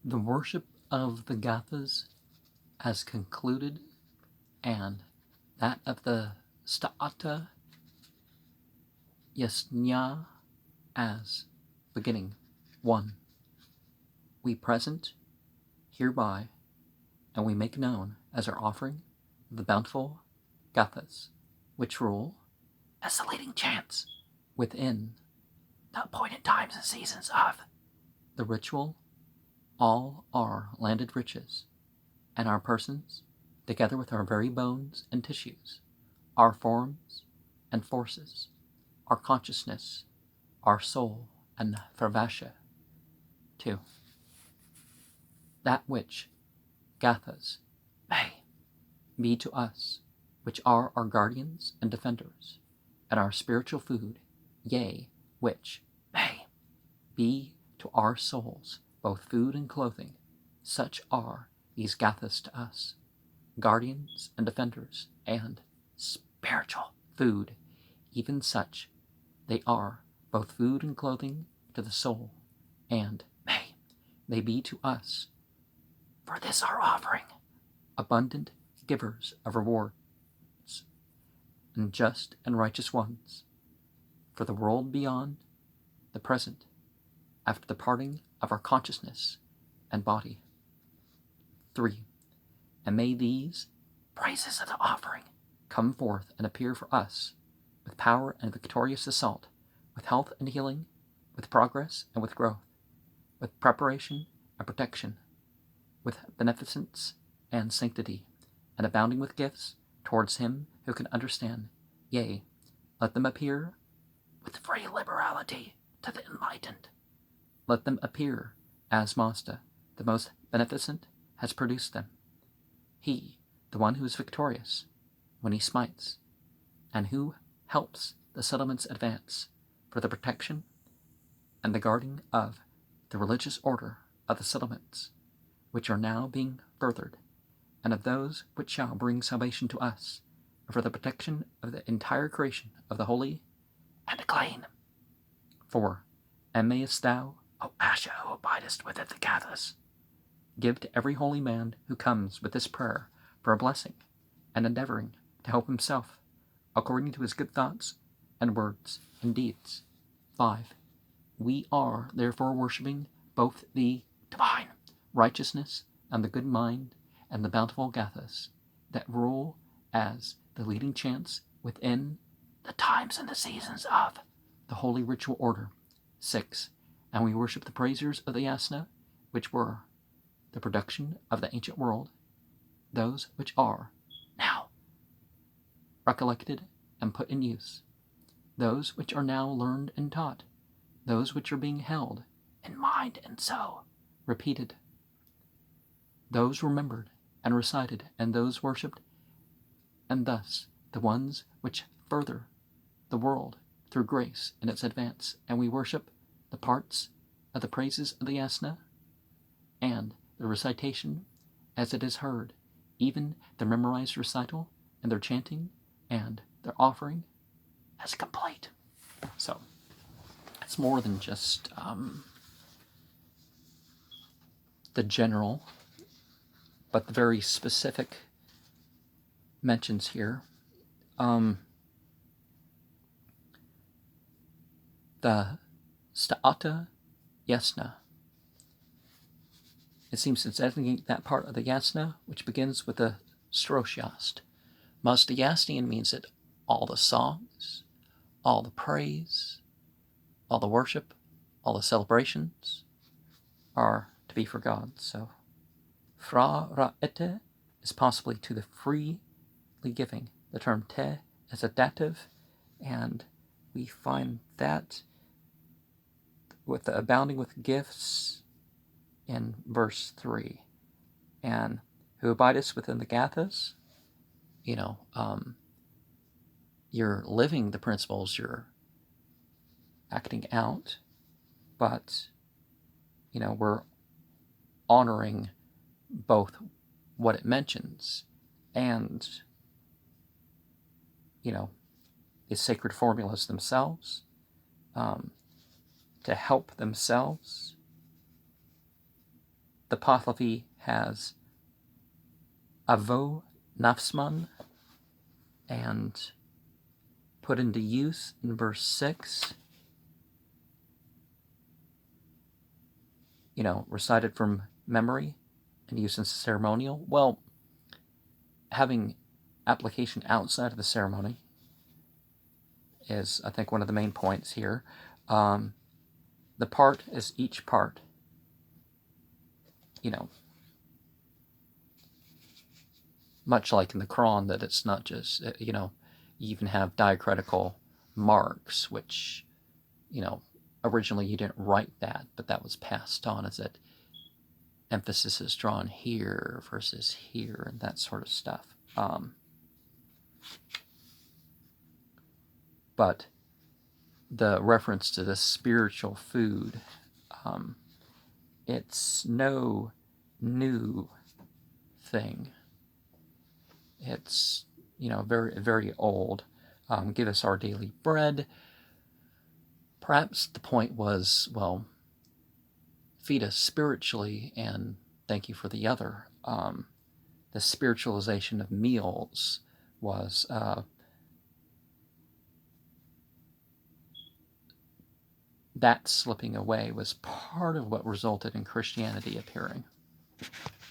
The worship of the Gathas has concluded, and that of the Staota Yesnya as beginning. 1. We present hereby, and we make known as our offering the bountiful Gathas, which rule as the leading chants within the appointed times and seasons of the ritual, all our landed riches, and our persons, together with our very bones and tissues, our forms and forces, our consciousness, our soul, and Farvasha. 2. That which Gathas may be to us, which are our guardians and defenders, and our spiritual food, yea, which may be to our souls both food and clothing, such are these Gathas to us, guardians and defenders, and spiritual food, even such they are both food and clothing to the soul, and may they be to us, for this our offering, abundant givers of rewards, and just and righteous ones, for the world beyond, the present, after the parting of our consciousness and body. 3. And may these praises of the offering come forth and appear for us with power and victorious assault, with health and healing, with progress and with growth, with preparation and protection, with beneficence and sanctity, and abounding with gifts towards him who can understand. Yea, let them appear with free liberality to the enlightened. Let them appear as Mazda, the most beneficent, has produced them. He, the one who is victorious when he smites, and who helps the settlements advance for the protection and the guarding of the religious order of the settlements, which are now being furthered, and of those which shall bring salvation to us, and for the protection of the entire creation of the holy and clean. 4. And mayest thou, O Asha, who abidest within the Gathas, give to every holy man who comes with this prayer for a blessing, and endeavoring to help himself, according to his good thoughts and words and deeds. 5. We are therefore worshipping both the divine righteousness and the good mind and the bountiful Gathas that rule as the leading chants within the times and the seasons of the holy ritual order. 6. And we worship the praisers of the Yasna, which were the production of the ancient world, those which are now recollected and put in use, those which are now learned and taught, those which are being held in mind and so repeated, those remembered and recited, and those worshipped, and thus the ones which further the world through grace in its advance. And we worship the parts of the praises of the Yasna, and the recitation as it is heard, even their memorized recital, and their chanting, and their offering as complete. So, it's more than just the general, but the very specific mentions here. The Staota Yesnya. It seems to designate that part of the Yasna which begins with the Stroshyast. Mazda-Yasnian means that all the songs, all the praise, all the worship, all the celebrations are to be for God. So, fra ra'ete is possibly to the freely giving. The term te is a dative, and we find that with the abounding with gifts in verse 3. And who abidest within the Gathas, you're living the principles, you're acting out, but, we're honoring both what it mentions and, the sacred formulas themselves, to help themselves the Pahlavi has avo nafsman, and put into use in verse 6, recited from memory and used in ceremonial. Well, having application outside of the ceremony is, I think, one of the main points here. The part is each part. Much like in the Quran, that it's not just, you even have diacritical marks, which, originally you didn't write that, but that was passed on as it emphasis is drawn here versus here and that sort of stuff. But the reference to the spiritual food, it's no new thing. It's, very, very old. Give us our daily bread. Perhaps the point was, well, feed us spiritually and thank you for the other. The spiritualization of meals was that slipping away was part of what resulted in Christianity appearing.